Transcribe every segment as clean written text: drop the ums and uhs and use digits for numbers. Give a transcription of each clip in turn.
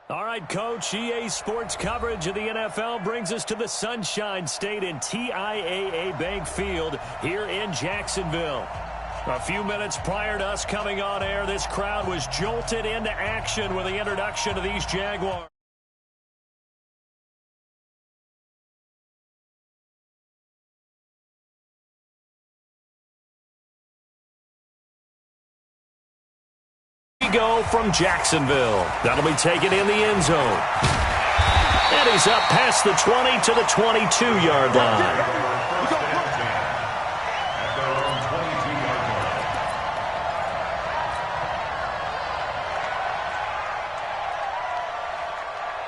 All right, Coach, EA Sports coverage of the NFL brings us to the Sunshine State in TIAA Bank Field here in Jacksonville. A few minutes prior to us coming on air, this crowd was jolted into action with the introduction of these Jaguars. Go from Jacksonville. That'll be taken in the end zone. And he's up past the 20 to the 22-yard line.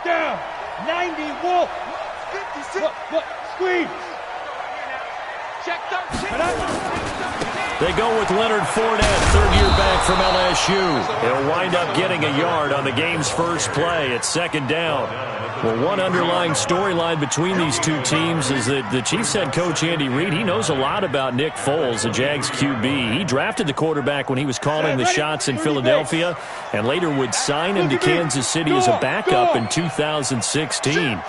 Down. 90 Wolf. 56. Look. Squeeze. Check 13. They go with Leonard Fournette, third-year back from LSU. He'll wind up getting a yard on the game's first play at second down. Well, one underlying storyline between these two teams is that the Chiefs head coach Andy Reid, he knows a lot about Nick Foles, the Jags QB. He drafted the quarterback when he was calling the shots in Philadelphia and later would sign him to Kansas City as a backup in 2016.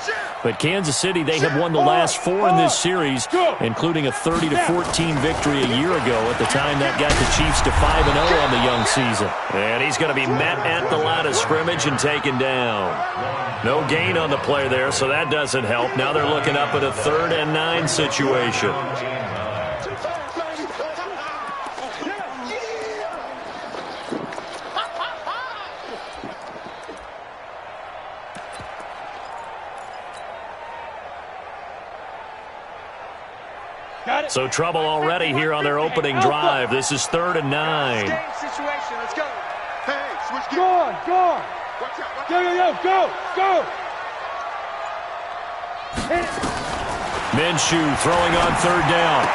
But Kansas City, they have won the last four in this series, including a 30-14 victory a year ago at the time that got the Chiefs to 5-0 on the young season. And he's going to be met at the line of scrimmage and taken down. No gain on the play there, so that doesn't help. Now they're looking up at a 3rd and 9 situation. So trouble already here on their opening drive. This is 3rd and 9. Let's go. Hey, switch gears. Go on. Go. Minshew throwing on 3rd down.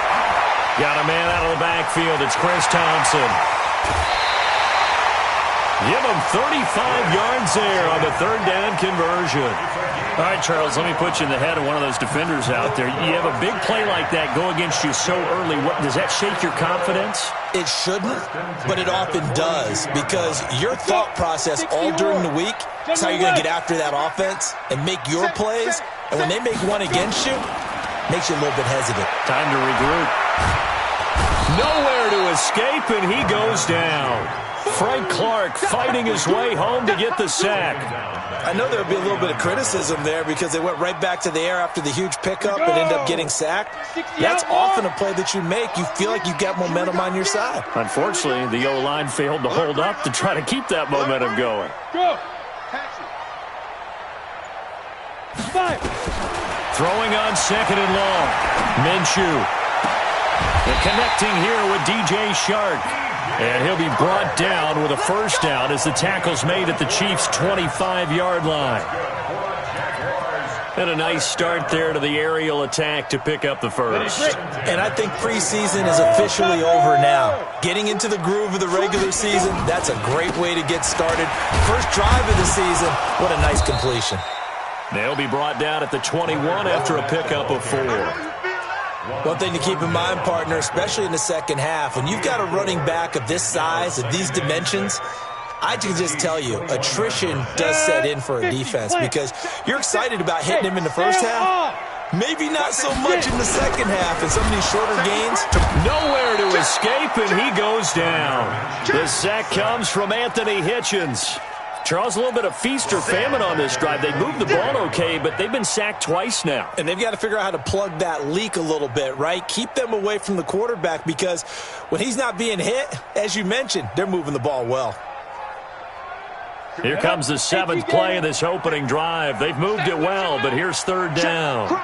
Got a man out of the backfield. It's Chris Thompson. Give him 35 yards there on the 3rd down conversion. All right, Charles, let me put you in the head of one of those defenders out there. You have a big play like that go against you so early. Does that shake your confidence? It shouldn't, but it often does, because your thought process all during the week is how you're going to get after that offense and make your plays. And when they make one against you, it makes you a little bit hesitant. Time to regroup. Nowhere to escape, and he goes down. Frank Clark fighting his way home to get the sack. I know there would be a little bit of criticism there because they went right back to the air after the huge pickup and ended up getting sacked. That's often a play that you make. You feel like you've got momentum on your side. Unfortunately, the O-line failed to hold up to try to keep that momentum going. Go. Throwing on 2nd and long. Minshew. And connecting here with DJ Shark. And he'll be brought down with a 1st down as the tackle's made at the Chiefs' 25-yard line. And a nice start there to the aerial attack to pick up the first. And I think preseason is officially over now. Getting into the groove of the regular season, that's a great way to get started. First drive of the season, what a nice completion. They'll be brought down at the 21 after a pickup of 4. One thing to keep in mind, partner, especially in the second half, when you've got a running back of this size, of these dimensions, I can just tell you, attrition does set in for a defense because you're excited about hitting him in the first half. Maybe not so much in the second half and some of these shorter gains. Nowhere to escape, and he goes down. The sack comes from Anthony Hitchens. Charles, a little bit of feast or famine on this drive. They moved the ball okay, but they've been sacked twice now. And they've got to figure out how to plug that leak a little bit, right? Keep them away from the quarterback because when he's not being hit, as you mentioned, they're moving the ball well. Here comes the 7th play of this opening drive. They've moved it well, but here's 3rd down. From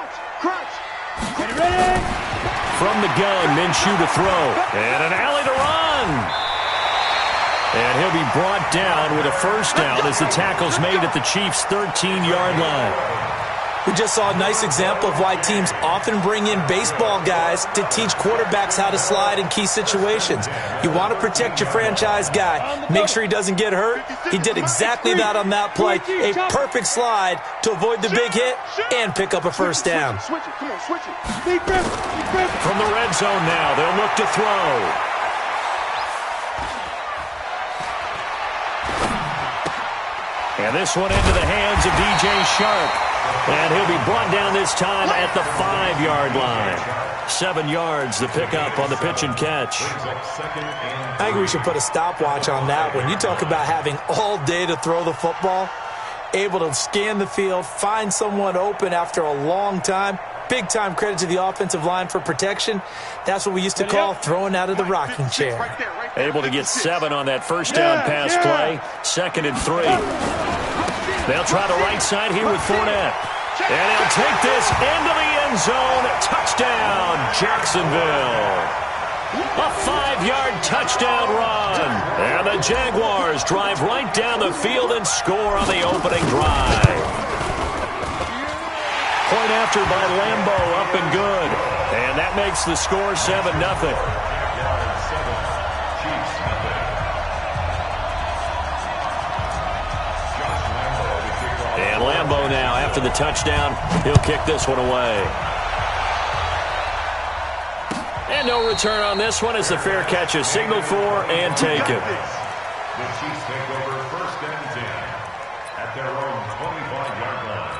the gun, Minshew to throw. And an alley to run. And he'll be brought down with a 1st down as the tackle's made at the Chiefs' 13-yard line. We just saw a nice example of why teams often bring in baseball guys to teach quarterbacks how to slide in key situations. You want to protect your franchise guy. Make sure he doesn't get hurt. He did exactly that on that play. A perfect slide to avoid the big hit and pick up a 1st down. From the red zone now, they'll look to throw. And this one into the hands of DJ Shark. And he'll be brought down this time at the 5-yard line. 7 yards, the pickup on the pitch and catch. I think we should put a stopwatch on that one. You talk about having all day to throw the football, able to scan the field, find someone open after a long time. Big time credit to the offensive line for protection. That's what we used to call throwing out of the rocking chair. Able to get 7 on that first down pass play. 2nd and 3. They'll try the right side here with Fournette. And he'll take this into the end zone. Touchdown, Jacksonville. A 5-yard touchdown run. And the Jaguars drive right down the field and score on the opening drive. Point after by Lambo, up and good. And that makes the score 7-0. And Lambo now, after the touchdown, he'll kick this one away. And no return on this one as the fair catch is signaled for and taken. The Chiefs take over 1st and 10 at their own 25-yard line.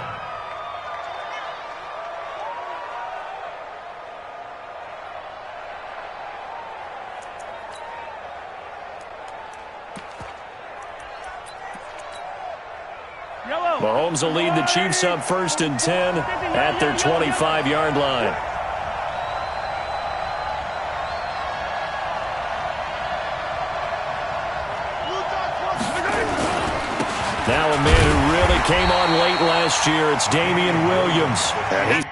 Mahomes will lead the Chiefs up 1st and 10 at their 25-yard line. Now a man who really came on late last year, it's Damian Williams. And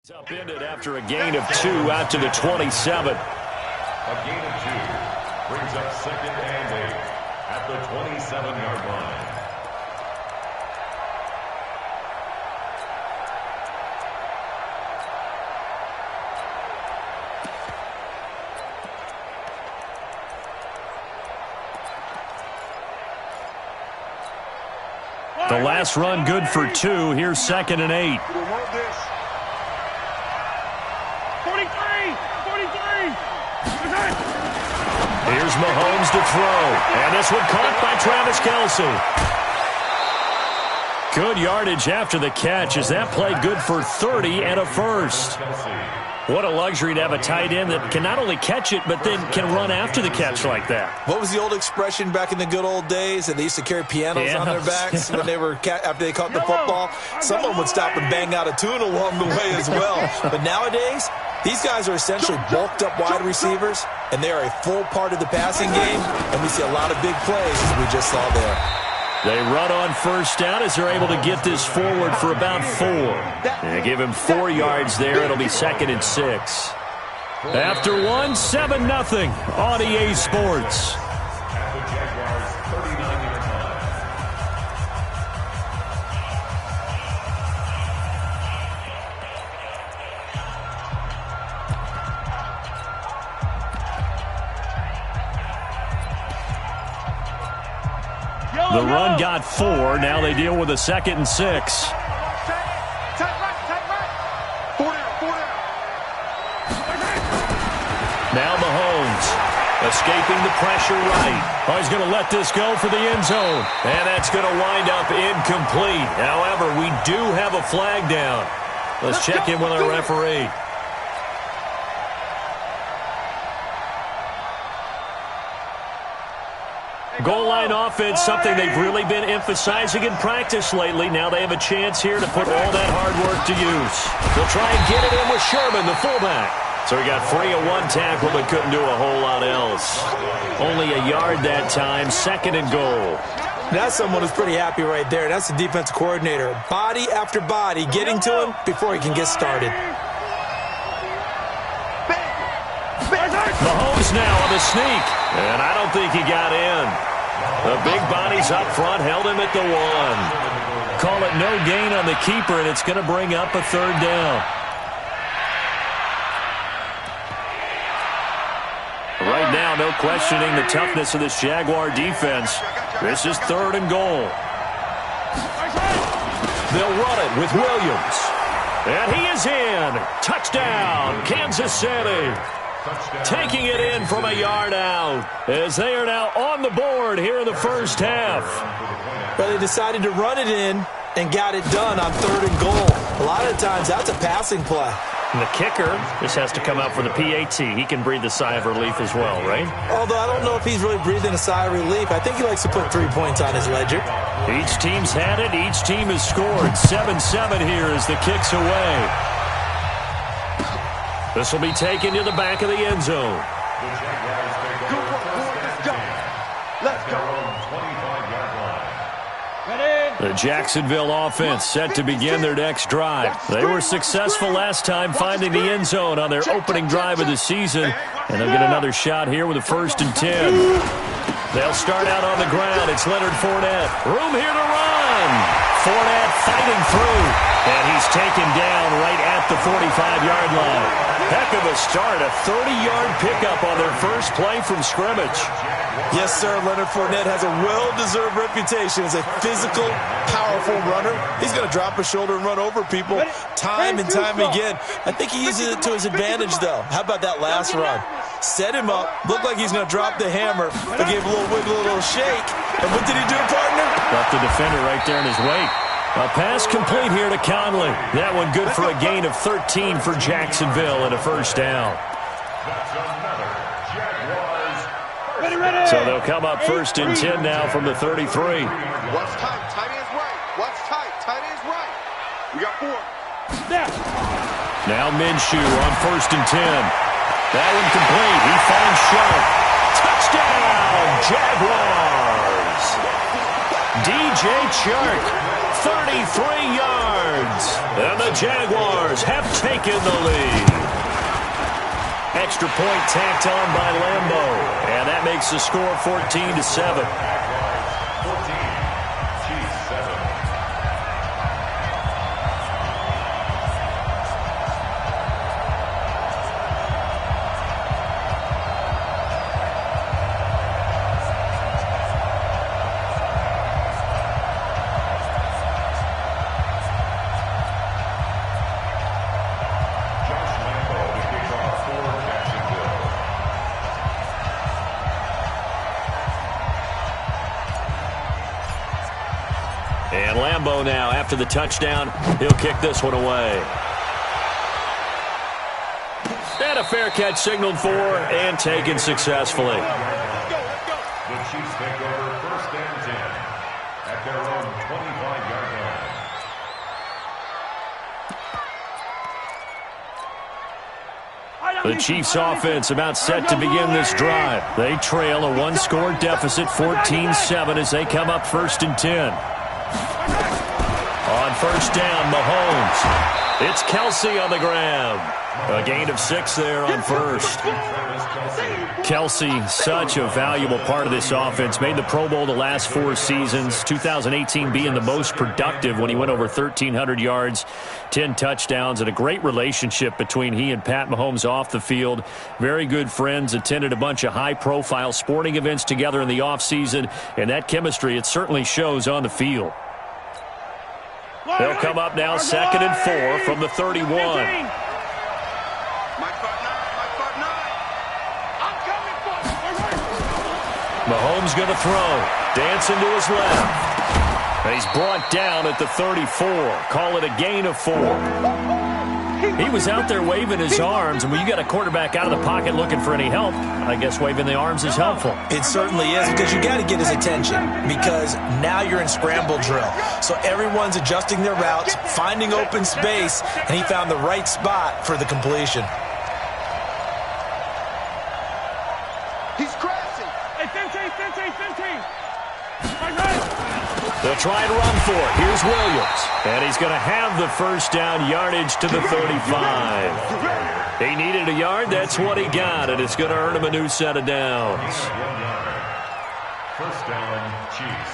he's upended after a gain of 2 out to the 27. A gain of 2 brings up 2nd and 8 at the 27-yard line. The last run good for 2. Here's 2nd and 8. Here's Mahomes to throw. And this one caught by Travis Kelce. Good yardage after the catch as that played good for 30 and a first. What a luxury to have a tight end that can not only catch it, but then can run after the catch like that. What was the old expression back in the good old days? And they used to carry pianos on their backs when they were after they caught the football. Someone would stop and bang out a tune along the way as well. But nowadays, these guys are essentially bulked up wide receivers, and they are a full part of the passing game. And we see a lot of big plays as we just saw there. They run on first down as they're able to get this forward for about 4. They give him 4 yards there. It'll be 2nd and 6. After 1, 7-0 on EA Sports. At the Jaguars' 39-yard line. The run got 4. Now they deal with a 2nd and 6. Now Mahomes escaping the pressure right. Oh, he's going to let this go for the end zone. And that's going to wind up incomplete. However, we do have a flag down. Let's check in with our referee. Goal line offense, something they've really been emphasizing in practice lately. Now they have a chance here to put all that hard work to use. They'll try and get it in with Sherman, the fullback. So he got free of one tackle but couldn't do a whole lot else. Only a yard that time, 2nd and goal. That's someone who's pretty happy right there. That's the defensive coordinator. Body after body getting to him before he can get started. Mahomes now on the sneak, and I don't think he got in. The big bodies up front held him at the 1. Call it no gain on the keeper, and it's going to bring up a 3rd down. Right now, no questioning the toughness of this Jaguar defense. This is 3rd and goal. They'll run it with Williams. And he is in. Touchdown, Kansas City. Taking it in from a yard out as they are now on the board here in the first half. But they decided to run it in and got it done on 3rd and goal. A lot of times that's a passing play. And the kicker just has to come out for the PAT. He can breathe a sigh of relief as well, right? Although I don't know if he's really breathing a sigh of relief. I think he likes to put 3 points on his ledger. Each team's had it. Each team has scored. 7-7 here as the kick's away. This will be taken to the back of the end zone. Let's go. The Jacksonville offense set to begin their next drive. They were successful last time finding the end zone on their opening drive of the season, and they'll get another shot here with a 1st and 10. They'll start out on the ground. It's Leonard Fournette. Room here to run. Fournette fighting through, and he's taken down right at the 45-yard line. Heck of a start, a 30-yard pickup on their first play from scrimmage. Yes, sir. Leonard Fournette has a well-deserved reputation as a physical, powerful runner. He's going to drop his shoulder and run over people time and time again. I think he uses it to his advantage, though. How about that last run? Set him up, looked like he's going to drop the hammer, but gave a little wiggle, a little shake. And what did he do, partner? Got the defender right there in his wake. A pass complete here to Conley. That one good for a gain of 13 for Jacksonville and a 1st down. So they'll come up 1st and 10 now from the 33. Watch tight. Tight end's right. Watch tight. Tight end's right. We got 4. Now Minshew on 1st and 10. That one complete. He finds Sharp. Touchdown, Jaguars. DJ Chark, 33 yards. And the Jaguars have taken the lead. Extra point tacked on by Lambeau. And that makes the score 14-7. And Lambeau now, after the touchdown, he'll kick this one away. And a fair catch signaled for and taken successfully. The Chiefs take over 1st and 10 at their own 25-yard line. The Chiefs offense about set to begin this drive. They trail a 1-score deficit, 14-7, as they come up 1st and 10. On 1st down, Mahomes. It's Kelsey on the ground. A gain of 6 there on 1st. Kelsey, such a valuable part of this offense. Made the Pro Bowl the last 4 seasons. 2018 being the most productive when he went over 1,300 yards, 10 touchdowns, and a great relationship between he and Pat Mahomes off the field. Very good friends. Attended a bunch of high-profile sporting events together in the offseason, and that chemistry, it certainly shows on the field. They'll come up now 2nd and 4 from the 31. Mahomes going to throw. Dancing to his left. He's brought down at the 34. Call it a gain of 4. He was out there waving his arms, and when you got a quarterback out of the pocket looking for any help, I guess waving the arms is helpful. It certainly is, because you got to get his attention, because now you're in scramble drill. So everyone's adjusting their routes, finding open space, and he found the right spot for the completion. He's crashing. Hey, Fenty. They'll try and run for it. Here's Williams. And he's going to have the first down, yardage to the 35. He needed a yard. That's what he got, and it's going to earn him a new set of downs. First down, Chiefs.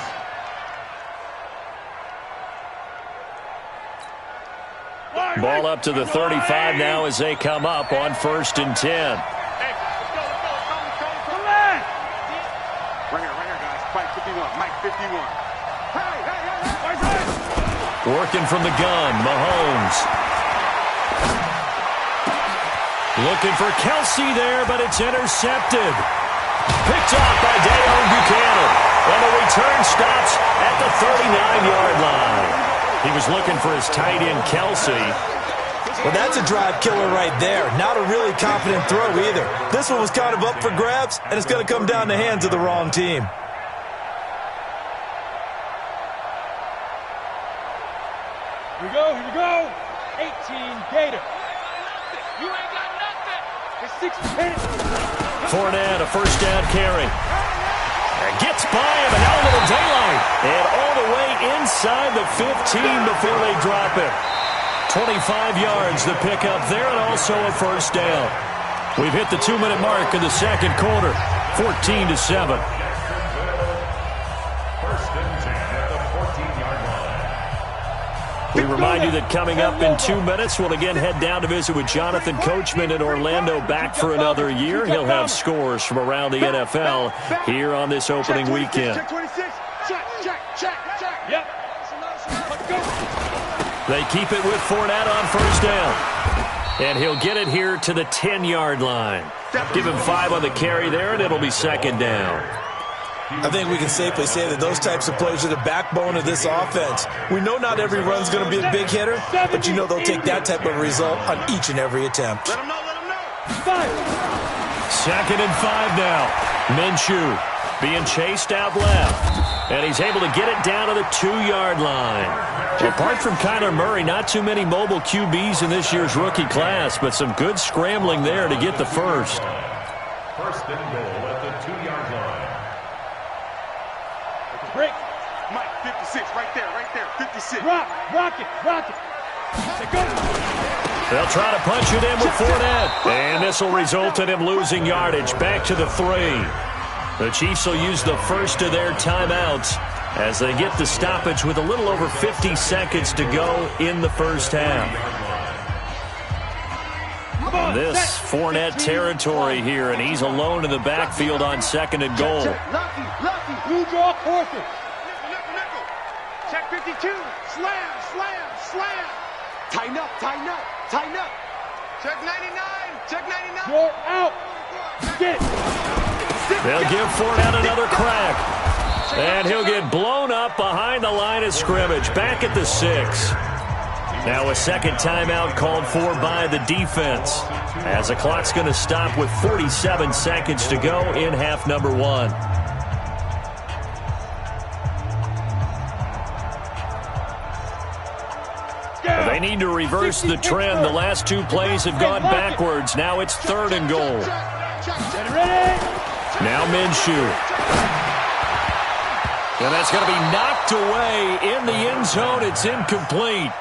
Ball up to the 35 now as they come up on 1st and 10. Right here, guys. Mike 51. Mike 51. Working from the gun, Mahomes. Looking for Kelsey there, but it's intercepted. Picked off by Deone Bucannon. And the return stops at the 39-yard line. He was looking for his tight end, Kelsey. Well, that's a drive killer right there. Not a really confident throw either. This one was kind of up for grabs, and it's going to come down the hands of the wrong team. Here we go. 18 Gator. You ain't got nothing. It's 16. Fournette, a first down carry. And gets by him, and now a little daylight. And all the way inside the 15 before they drop it. 25 yards the pickup there, and also a first down. We've hit the 2-minute mark in the second quarter. 14-7. We remind you that coming up in 2 minutes, we'll again head down to visit with Jonathan Coachman in Orlando, back for another year. He'll have scores from around the NFL here on this opening weekend. Check 26. Check. Yep. Let's go. They keep it with Fournette on first down. And he'll get it here to the 10-yard line. Give him 5 on the carry there, and it'll be second down. I think we can safely say that those types of plays are the backbone of this offense. We know not every run's going to be a big hitter, but you know they'll take that type of result on each and every attempt. Let him know. 2nd and 5 now. Minshew being chased out left. And he's able to get it down to the 2-yard line. Apart from Kyler Murray, not too many mobile QBs in this year's rookie class, but some good scrambling there to get the first. First and goal at the 2-yard line. Break. Mike 56. Right there. 56. Rock it. Let's go. They'll try to punch it in with Fournette. And this will result in him losing yardage back to the 3. The Chiefs will use the first of their timeouts as they get the stoppage with a little over 50 seconds to go in the first half. This Fournette territory here, and he's alone in the backfield on 2nd and goal. Lucky. Blue draw quarter. Nickel. Check 52. Slam. Tighten up. Check 99. You're out. Get it. They'll give Fournette another crack. And he'll get blown up behind the line of scrimmage, back at the 6. Now a second timeout called for by the defense, as the clock's going to stop with 47 seconds to go in half number 1. They need to reverse the trend. The last 2 plays have gone backwards. Now it's 3rd and goal. Ready? Now Minshew. And that's going to be knocked away in the end zone. It's incomplete.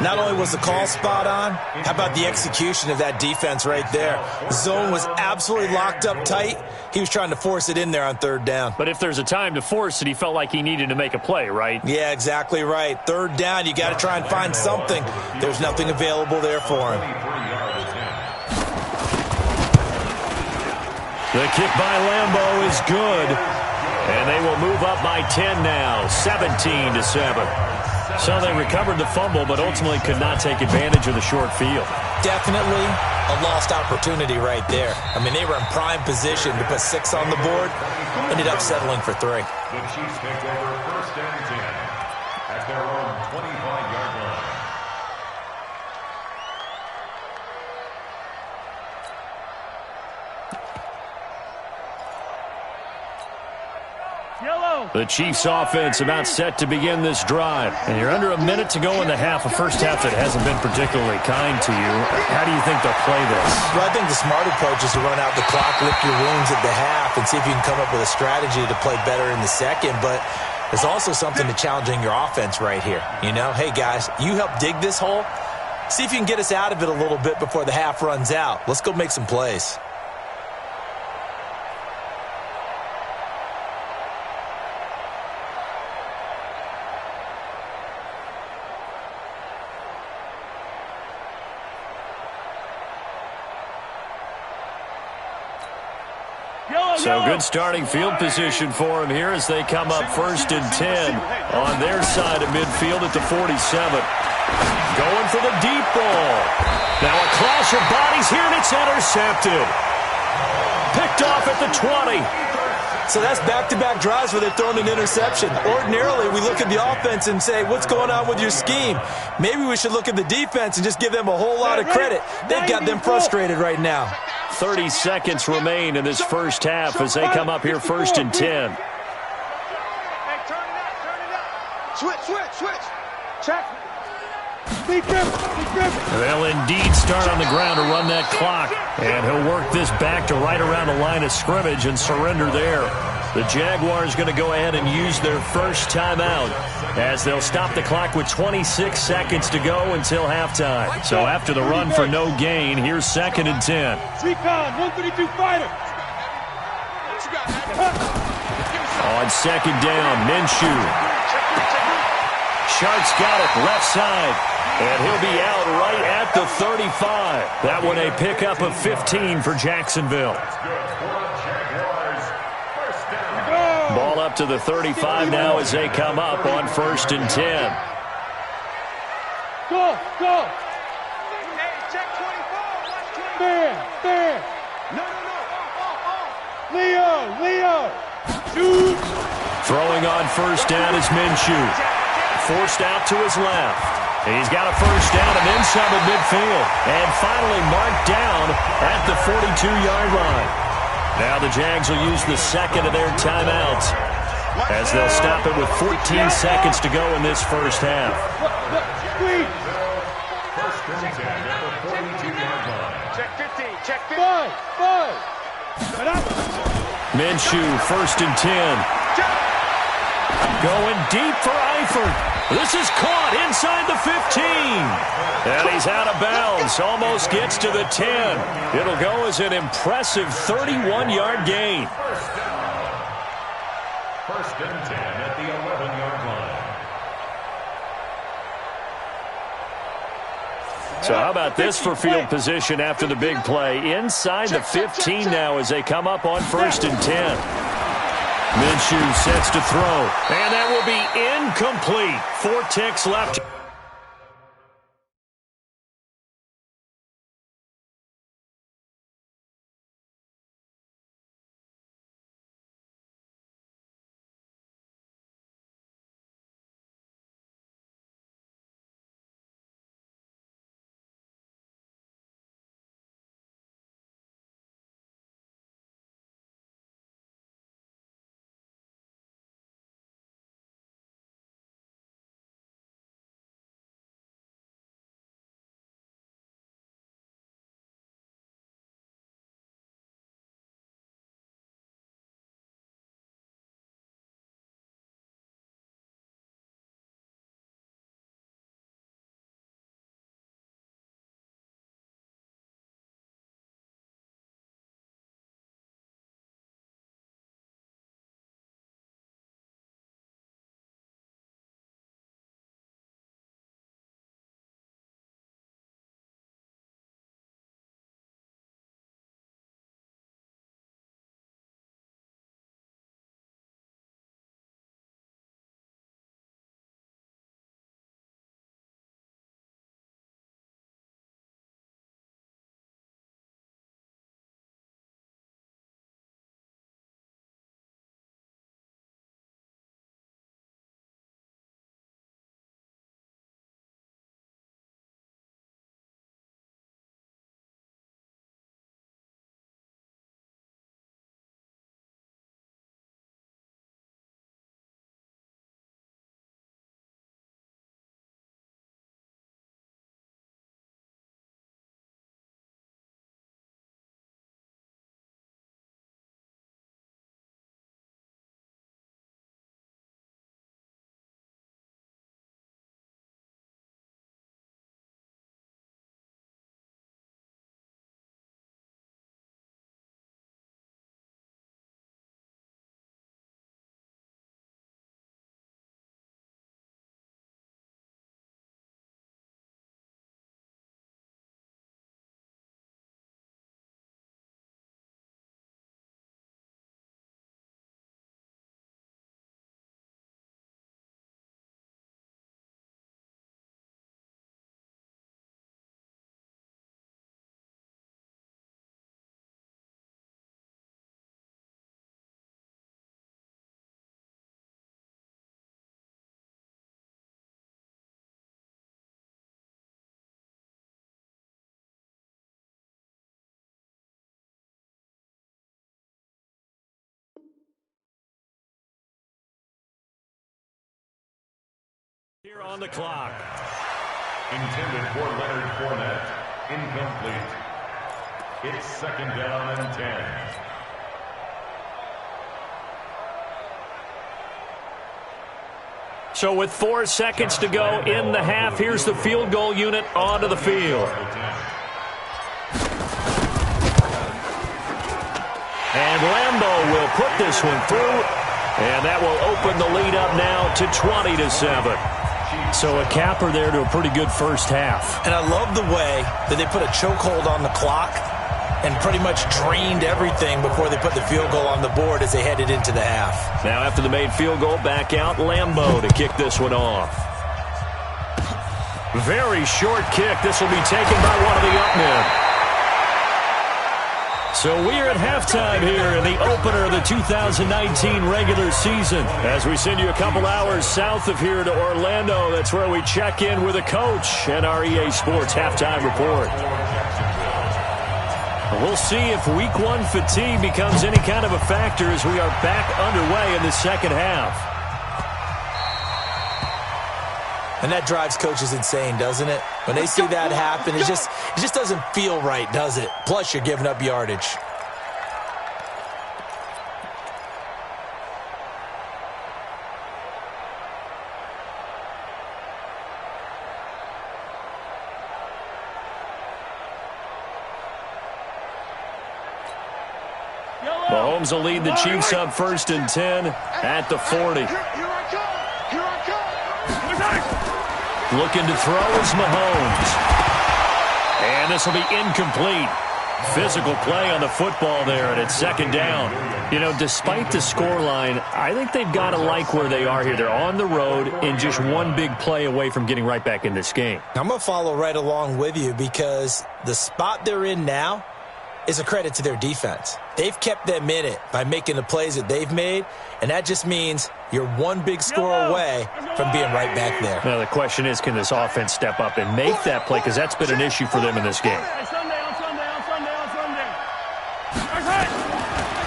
Not only was the call spot on, how about the execution of that defense right there? Zone was absolutely locked up tight. He was trying to force it in there on 3rd down. But if there's a time to force it, he felt like he needed to make a play, right? Yeah, exactly right. 3rd down, you got to try and find something. There's nothing available there for him. The kick by Lambeau is good. And they will move up by 10 now, 17-7. So they recovered the fumble, but ultimately could not take advantage of the short field. Definitely a lost opportunity right there. I mean, they were in prime position to put 6 on the board. Ended up settling for 3. The Chiefs take over 1st and 10 at their own 25-yard line. The Chiefs offense about set to begin this drive. And you're under a minute to go in the half, a first half that hasn't been particularly kind to you. How do you think they'll play this? Well, I think the smart approach is to run out the clock, lick your wounds at the half, and see if you can come up with a strategy to play better in the second. But there's also something to challenging your offense right here. You know, hey, guys, you help dig this hole. See if you can get us out of it a little bit before the half runs out. Let's go make some plays. So good starting field position for him here as they come up 1st and 10 on their side of midfield at the 47. Going for the deep ball. Now a clash of bodies here, and it's intercepted. Picked off at the 20. So that's back-to-back drives where they've thrown an interception. Ordinarily, we look at the offense and say, what's going on with your scheme? Maybe we should look at the defense and just give them a whole lot of credit. They've got them frustrated right now. 30 seconds remain in this first half as they come up here 1st and 10. Hey, turn it up. Switch. Check. They'll indeed start on the ground to run that clock. And he'll work this back to right around the line of scrimmage and surrender there. The Jaguars going to go ahead and use their first timeout as they'll stop the clock with 26 seconds to go until halftime. So after the run for no gain, here's 2nd and 10. Recon, 132 fighter. On 2nd down, Minshew. Sharks got it left side. And he'll be out right at the 35. That one a pickup of 15 for Jacksonville. Ball up to the 35 now as they come up on 1st and 10. Go. Hey, check 24. There. No. Leo. Shoot. Throwing on 1st down is Minshew. Forced out to his left. He's got a first down and inside the midfield. And finally marked down at the 42-yard line. Now the Jags will use the second of their timeouts as they'll stop it with 14 seconds to go in this first half. First and 10 at the 42-yard line. Check 15. Check 15. Minshew, 1st and 10. Going deep for Eifert. This is caught inside the 15. And he's out of bounds. Almost gets to the 10. It'll go as an impressive 31-yard gain. First and 10 at the 11-yard line. So how about this for field position after the big play? Inside the 15 now as they come up on 1st and 10. Minshew sets to throw, and that will be incomplete. 4 ticks left. Here on the clock. Intended for Leonard Fournette. Incomplete. It's 2nd down and 10. So with 4 seconds to go in the half, here's the field goal unit onto the field. And Lambeau will put this one through, and that will open the lead up now to 20-7. So a capper there to a pretty good first half. And I love the way that they put a chokehold on the clock and pretty much drained everything before they put the field goal on the board as they headed into the half. Now after the made field goal, back out Lambeau to kick this one off. Very short kick. This will be taken by one of the up men. So we're at halftime here in the opener of the 2019 regular season. As we send you a couple hours south of here to Orlando, that's where we check in with a coach and our EA Sports halftime report. We'll see if week 1 fatigue becomes any kind of a factor as we are back underway in the second half. And that drives coaches insane, doesn't it? When they see that happen, it just doesn't feel right, does it? Plus, you're giving up yardage. Mahomes will lead the Chiefs up 1st and 10 at the 40. Here I come. Here I come. Looking to throw is Mahomes. And this will be incomplete. Physical play on the football there, and it's 2nd down. You know, despite the scoreline, I think they've got to like where they are here. They're on the road and just one big play away from getting right back in this game. I'm going to follow right along with you because the spot they're in now is a credit to their defense. They've kept them in it by making the plays that they've made, and that just means you're one big score away from being right back there. Now, the question is, can this offense step up and make that play? Because that's been an issue for them in this game.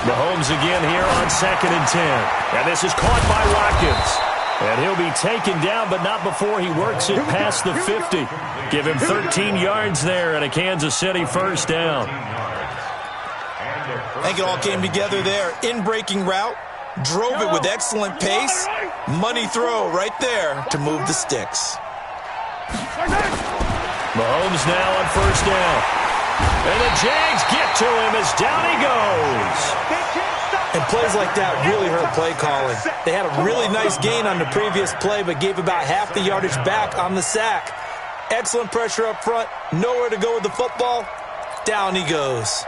Mahomes again here on 2nd and 10. And this is caught by Watkins. And he'll be taken down, but not before he works it past the 50. Give him 13 yards there and a Kansas City 1st down. I think it all came together there. In-breaking route, drove it with excellent pace. Money throw right there to move the sticks. Mahomes now on 1st down. And the Jags get to him as down he goes. And plays like that really hurt play calling. They had a really nice gain on the previous play, but gave about half the yardage back on the sack. Excellent pressure up front. Nowhere to go with the football. Down he goes.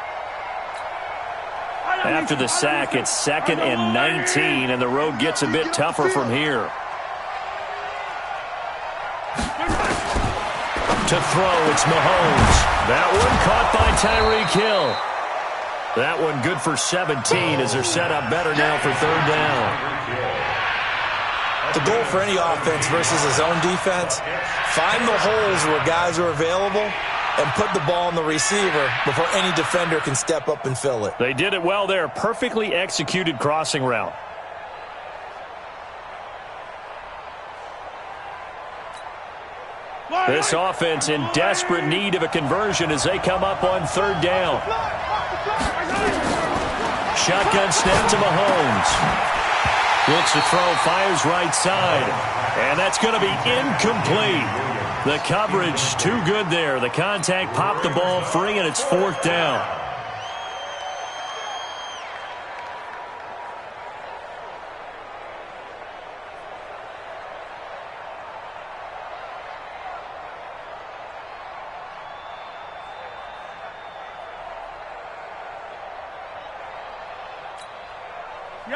After the sack, it's 2nd and 19, and the road gets a bit tougher from here. To throw, it's Mahomes. That one caught by Tyreek Hill. That one good for 17 as they're set up better now for 3rd down. The goal for any offense versus his own defense, find the holes where guys are available and put the ball on the receiver before any defender can step up and fill it. They did it well there. Perfectly executed crossing route. This offense in desperate need of a conversion as they come up on 3rd down. Shotgun snap to Mahomes. Looks to throw, fires right side. And that's going to be incomplete. The coverage too good there. The contact popped the ball free, and it's 4th down.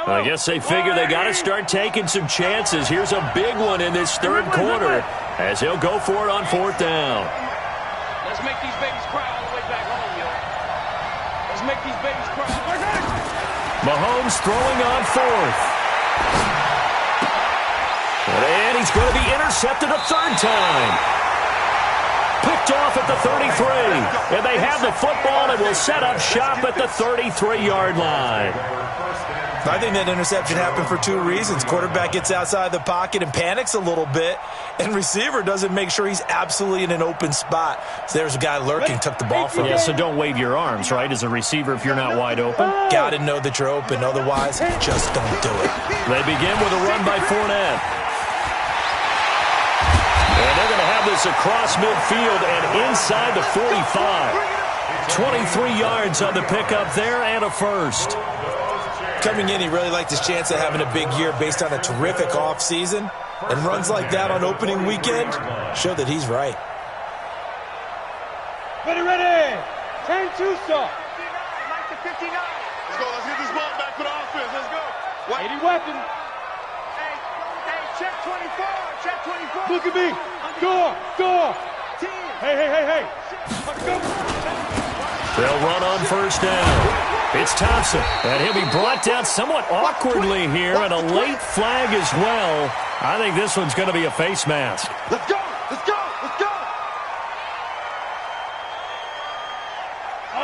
I guess they figure they got to start taking some chances. Here's a big one in this 3rd quarter as he'll go for it on 4th down. Let's make these babies cry all the way back home, yo. Let's make these babies cry. Mahomes throwing on 4th. And he's going to be intercepted a 3rd time. Picked off at the 33. And they have the football and will set up shop at the 33-yard line. I think that interception happened for two reasons. Quarterback gets outside the pocket and panics a little bit, and receiver doesn't make sure he's absolutely in an open spot. So there's a guy lurking, took the ball from him. Yeah, so don't wave your arms, right, as a receiver if you're not wide open. Got to know that you're open. Otherwise, just don't do it. They begin with a run by Fournette. And they're going to have this across midfield and inside the 45. 23 yards on the pickup there and a first. Coming in, he really liked his chance of having a big year based on a terrific offseason. And runs like that on opening weekend show that he's right. Ready. Turn Tucson. 59. Let's go. Let's get this ball back for the offense. Let's go. 80 weapon. Hey, check 24. Check 24. Look at me. Door. Hey. Let's go. They'll run on first down. It's Thompson, and he'll be brought down somewhat awkwardly here, and a late flag as well. I think this one's going to be a face mask. Let's go.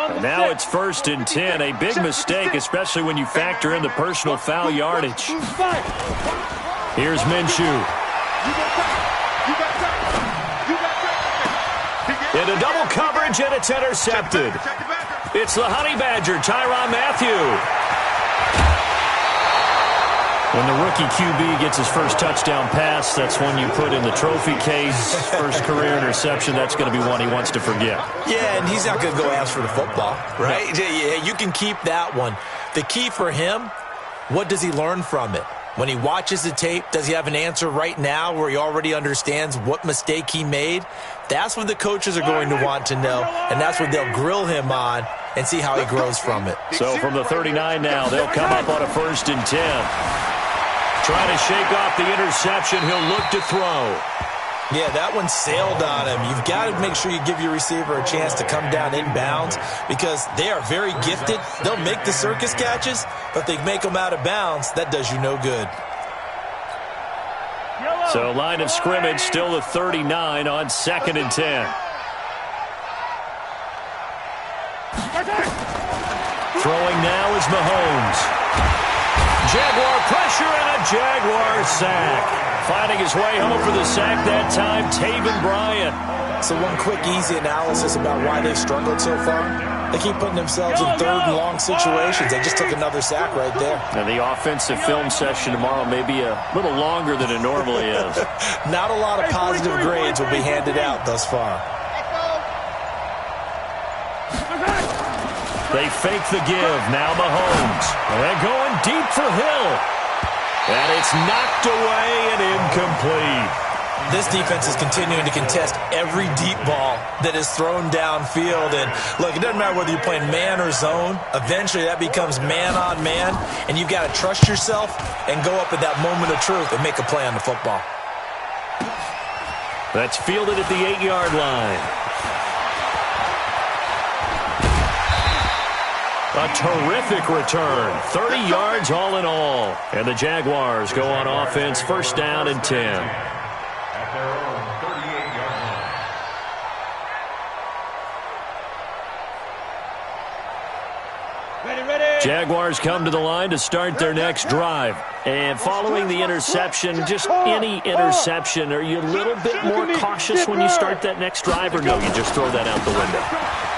And now it's 1st and 10, a big mistake, especially when you factor in the personal foul yardage. Here's Minshew. Into double coverage, and it's intercepted. It's the Honey Badger, Tyrann Mathieu. When the rookie QB gets his first touchdown pass, that's one you put in the trophy case. First career interception, that's going to be one he wants to forget. Yeah, and he's not going to go ask for the football, right? Yeah, you can keep that one. The key for him, what does he learn from it? When he watches the tape, does he have an answer right now where he already understands what mistake he made? That's what the coaches are going to want to know, and that's what they'll grill him on and see how he grows from it. So from the 39 now, they'll come up on a 1st and 10. Trying to shake off the interception, he'll look to throw. Yeah, that one sailed on him. You've got to make sure you give your receiver a chance to come down inbounds because they are very gifted. They'll make the circus catches, but they make them out of bounds. That does you no good. So line of scrimmage, still the 39 on 2nd and 10. Throwing now is Mahomes. Jaguar pressure and a Jaguar sack. Finding his way home for the sack that time, Taven Bryan. So one quick, easy analysis about why they've struggled so far. They keep putting themselves in 3rd and long situations. They just took another sack right there. And the offensive film session tomorrow may be a little longer than it normally is. Not a lot of positive grades will be handed out thus far. They fake the give. Now Mahomes. And they're going deep for Hill. And it's knocked away and incomplete. This defense is continuing to contest every deep ball that is thrown downfield. And, look, it doesn't matter whether you're playing man or zone. Eventually that becomes man on man. And you've got to trust yourself and go up at that moment of truth and make a play on the football. That's fielded at the 8-yard line. A terrific return. 30 yards all in all. And the Jaguars go on offense, 1st down and 10. At their own 38-yard line. Ready. Jaguars come to the line to start their next drive. And following the interception, just any interception, are you a little bit more cautious when you start that next drive, or no, you just throw that out the window?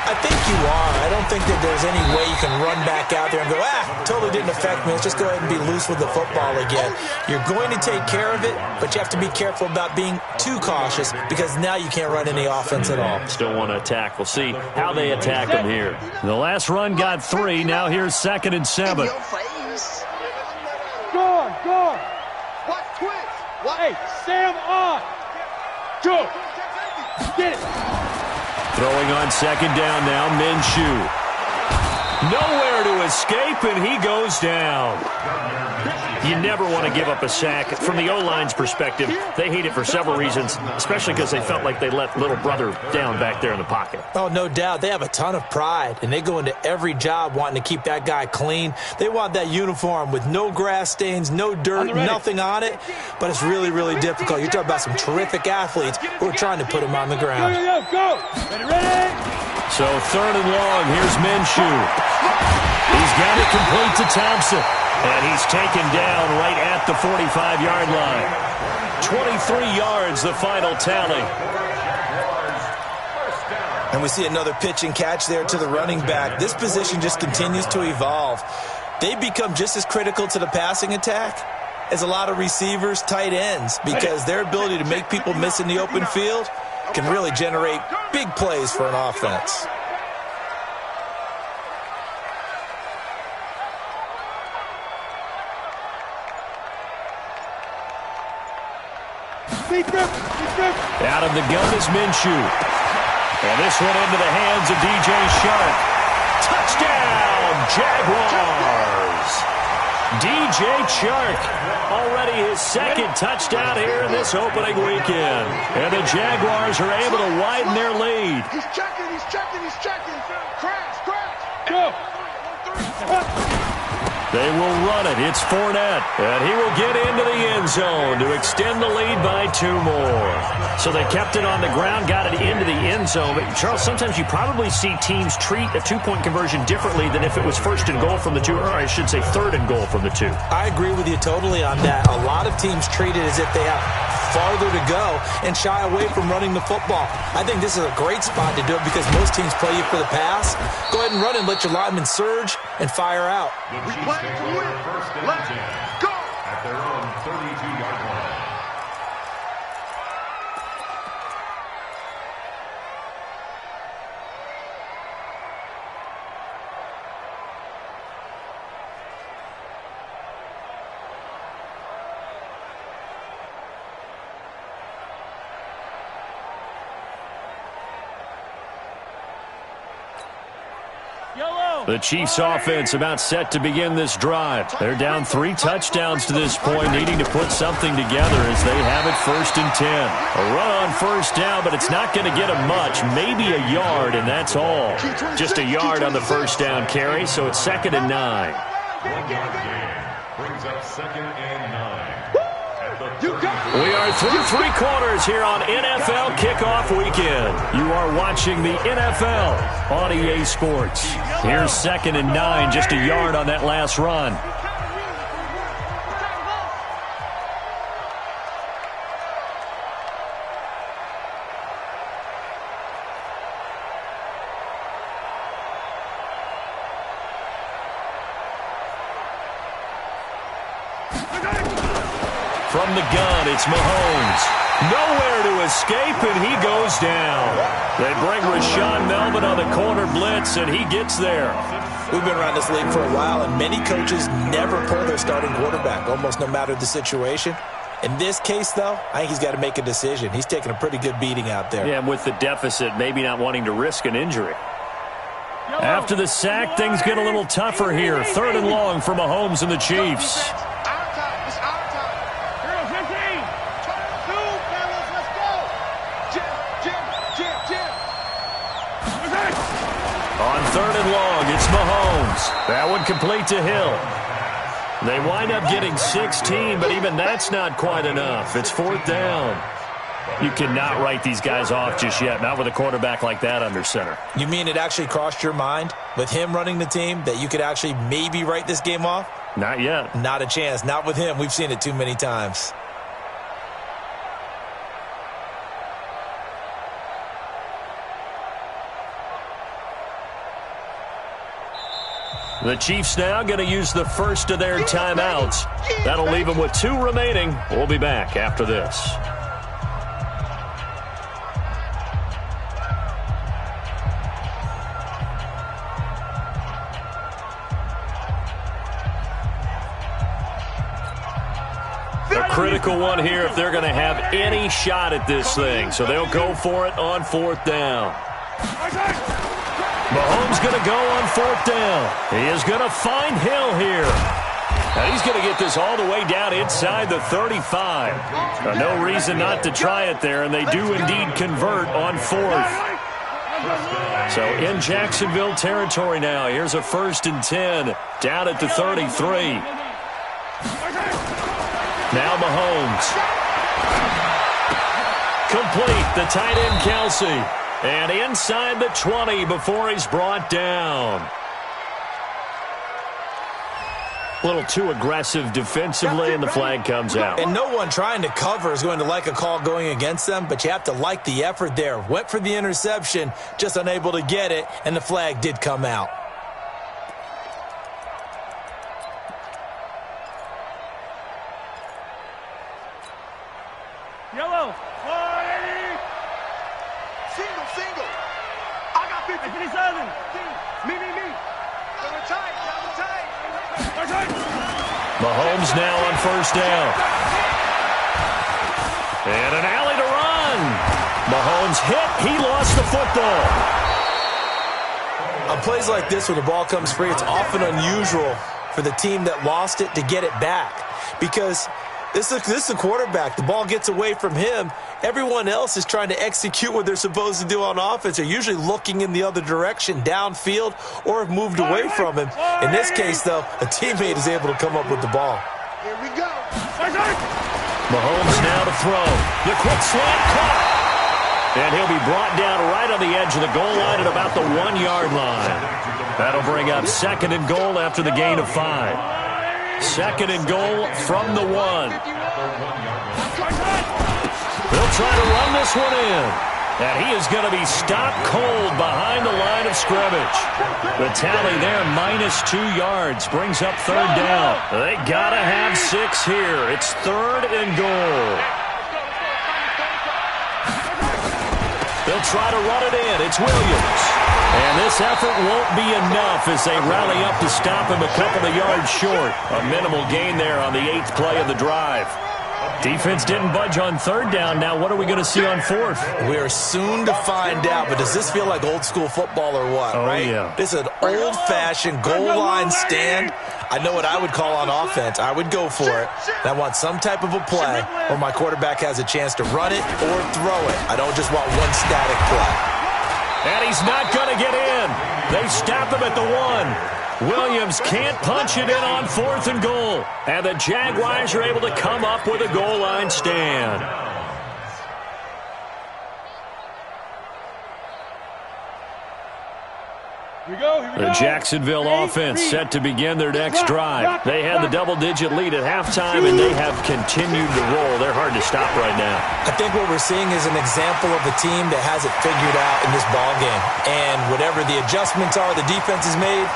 I think you are. I don't think that there's any way you can run back out there and go, totally didn't affect me. Let's just go ahead and be loose with the football again. You're going to take care of it, but you have to be careful about being too cautious because now you can't run any offense at all. Still want to attack. We'll see how they attack them here. The last run got 3. Now here's 2nd and 7. Go. Watch twitch. Hey, Sam on. Go. Get it. Throwing on 2nd down now, Minshew. Nowhere to escape, and he goes down. You never want to give up a sack. From the O-line's perspective, they hate it for several reasons, especially because they felt like they let little brother down back there in the pocket. Oh, no doubt. They have a ton of pride, and they go into every job wanting to keep that guy clean. They want that uniform with no grass stains, no dirt, nothing on it, but it's really, really difficult. You're talking about some terrific athletes who are trying to put him on the ground. Go. Ready. So 3rd and long, here's Minshew. He He's got it complete to Thompson. And he's taken down right at the 45-yard line. 23 yards, the final tally. And we see another pitch and catch there to the running back. This position just continues to evolve. They become just as critical to the passing attack as a lot of receivers, tight ends, because their ability to make people miss in the open field can really generate big plays for an offense. Out of the gun is Minshew. And this one into the hands of DJ Chark. Touchdown, Jaguars! DJ Chark, already his second touchdown here in this opening weekend. And the Jaguars are able to widen their lead. He's checking. Crash. Go. They will run it. It's Fournette. And he will get into the end zone to extend the lead by 2 more. So they kept it on the ground, got it into the end zone. But, Charles, sometimes you probably see teams treat a 2-point conversion differently than if it was first and goal from the 2, or I should say third and goal from the 2. I agree with you totally on that. A lot of teams treat it as if they have farther to go and shy away from running the football. I think this is a great spot to do it because most teams play you for the pass. Go ahead and run and let your linemen surge and fire out. We play to win. Let's go. At their own 32-yard line. The Chiefs offense about set to begin this drive. They're down 3 touchdowns to this point, needing to put something together as they have it 1st and 10. A run on 1st down, but it's not going to get them much, maybe a yard, and that's all. Just a yard on the 1st down carry, so it's 2nd and 9. 1 yard gain brings up 2nd and 9. We are through 3 quarters here on NFL Kickoff Weekend. You are watching the NFL on EA Sports. Here's 2nd and 9, just a yard on that last run. From the gun, it's Mahomes. Nowhere to escape, and he goes down. They bring Rashaan Melvin on the corner blitz, and he gets there. We've been around this league for a while, and many coaches never pull their starting quarterback, almost no matter the situation. In this case, though, I think he's got to make a decision. He's taking a pretty good beating out there. Yeah, with the deficit, maybe not wanting to risk an injury. After the sack, things get a little tougher here. 3rd and long for Mahomes and the Chiefs. On 3rd and long, it's Mahomes. That one complete to Hill. They wind up getting 16, but even that's not quite enough. It's 4th down. You cannot write these guys off just yet, not with a quarterback like that under center. You mean it actually crossed your mind with him running the team that you could actually maybe write this game off? Not yet. Not a chance. Not with him. We've seen it too many times. The Chiefs now going to use the first of their timeouts. That'll leave them with 2 remaining. We'll be back after this. A critical one here if they're going to have any shot at this thing. So they'll go for it on 4th down. Mahomes going to go on 4th down. He is going to find Hill here. And he's going to get this all the way down inside the 35. No reason not to try it there, and they do indeed convert on 4th. So in Jacksonville territory now. Here's a 1st and 10 down at the 33. Now Mahomes. Complete, the tight end Kelsey. And inside the 20 before he's brought down. A little too aggressive defensively, and the flag comes out. And no one trying to cover is going to like a call going against them, but you have to like the effort there. Went for the interception, just unable to get it, and the flag did come out. Yellow. 180. Single. I got 50. 57. Me. Double tight. Mahomes now on first down. And an alley to run. Mahomes hit. He lost the football. On plays like this where the ball comes free, it's often unusual for the team that lost it to get it back. Because this is a quarterback. The ball gets away from him. Everyone else is trying to execute what they're supposed to do on offense. They're usually looking in the other direction, downfield, or have moved away from him. In this case, though, a teammate is able to come up with the ball. Here we go. Mahomes now to throw. The quick slant caught. And he'll be brought down right on the edge of the goal line at about the 1-yard line. That'll bring up 2nd and goal after the gain of 5. 2nd and goal from the 1. They'll try to run this one in. And he is going to be stopped cold behind the line of scrimmage. The tally there, -2 yards, brings up 3rd down. They got to have 6 here. It's 3rd and goal. They'll try to run it in. It's Williams. And this effort won't be enough as they rally up to stop him a couple of yards short. A minimal gain there on the 8th play of the drive. Defense didn't budge on 3rd down. Now what are we going to see on 4th? We are soon to find out, but does this feel like old school football or what, right? Yeah. This is an old-fashioned goal line stand. I know what I would call on offense. I would go for it. And I want some type of a play where my quarterback has a chance to run it or throw it. I don't just want one static play. And he's not going to get in. They stop him at the 1. Williams can't punch it in on 4th and goal. And the Jaguars are able to come up with a goal line stand. The Jacksonville offense set to begin their next drive. They had the double-digit lead at halftime, and they have continued to roll. They're hard to stop right now. I think what we're seeing is an example of a team that has it figured out in this ballgame. And whatever the adjustments are the defense has made,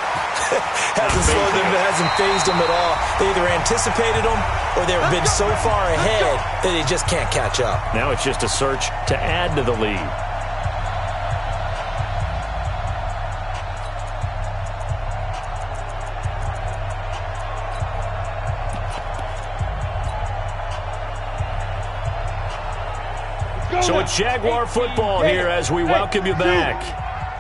hasn't slowed them, hasn't phased them at all. They either anticipated them or they've been so far ahead that they just can't catch up. Now it's just a search to add to the lead. So it's Jaguar football here as we welcome you back.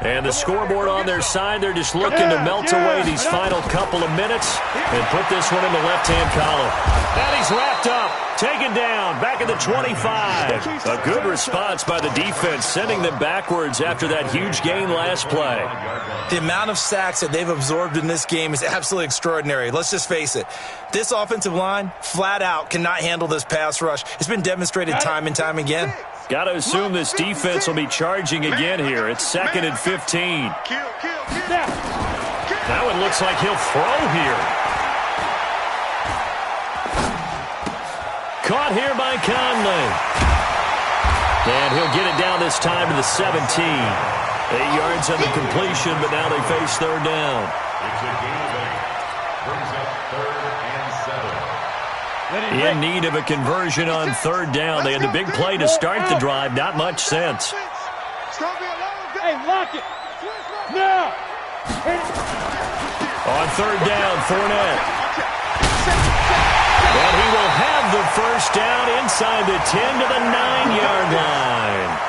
And the scoreboard on their side, they're just looking to melt away these final couple of minutes and put this one in the left-hand column. And he's wrapped up, taken down, back at the 25. A good response by the defense, sending them backwards after that huge gain last play. The amount of sacks that they've absorbed in this game is absolutely extraordinary. Let's just face it. This offensive line, flat out, cannot handle this pass rush. It's been demonstrated time and time again. Got to assume this defense will be charging again here. It's 2nd and 15. Now it looks like he'll throw here. Caught here by Conley. And he'll get it down this time to the 17. 8 yards on the completion, but now they face 3rd down. It's a gain of 8. Brings up 3rd and 7. In need of a conversion on 3rd down. They had the big play to start the drive. Not much sense. Hey, lock it. Now. On 3rd down, Fournette. And he will have the first down inside the 10 to the 9-yard line.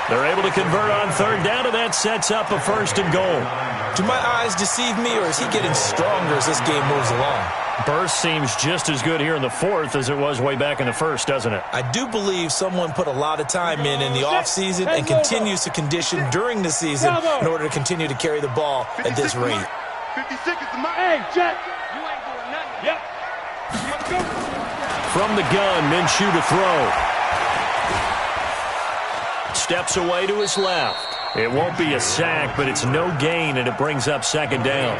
They're able to convert on 3rd down, and that sets up a 1st and goal. Do my eyes deceive me, or is he getting stronger as this game moves along? Burst seems just as good here in the 4th as it was way back in the 1st, doesn't it? I do believe someone put a lot of time in the offseason and continues to condition during the season in order to continue to carry the ball at this rate. 56 is the mark. Hey, Jet. You ain't doing nothing. Yep. Let's go. From the gun, Minshew to throw. Steps away to his left. It won't be a sack, but it's no gain, and it brings up 2nd down.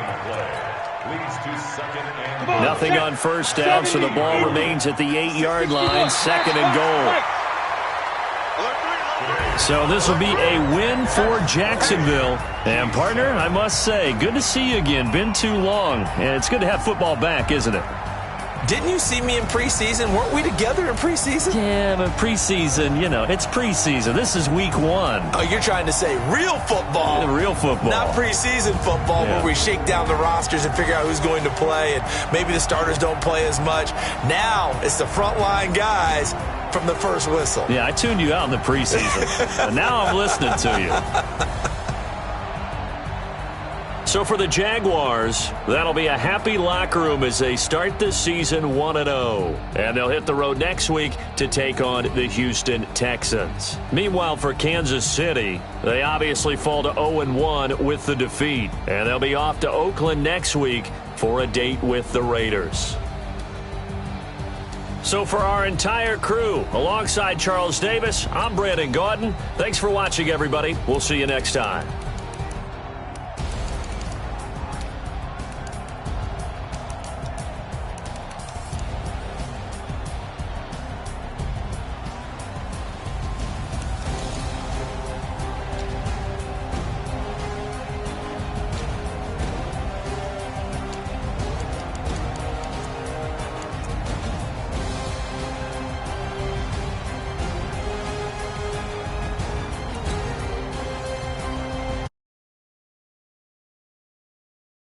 leads to second and goal. Nothing on first down, so the ball remains at the 8-yard line, second and goal. So this will be a win for Jacksonville. And, partner, I must say, good to see you again. Been too long. And it's good to have football back, isn't it? Didn't you see me in preseason? Weren't we together in preseason? Yeah, but preseason, you know, it's preseason. This is week 1. Oh, you're trying to say real football. Real football. Not preseason football where we shake down the rosters and figure out who's going to play, and maybe the starters don't play as much. Now it's the frontline guys from the first whistle. Yeah, I tuned you out in the preseason. And now I'm listening to you. So for the Jaguars, that'll be a happy locker room as they start this season 1-0. And they'll hit the road next week to take on the Houston Texans. Meanwhile, for Kansas City, they obviously fall to 0-1 with the defeat. And they'll be off to Oakland next week for a date with the Raiders. So for our entire crew, alongside Charles Davis, I'm Brandon Gaudin. Thanks for watching, everybody. We'll see you next time.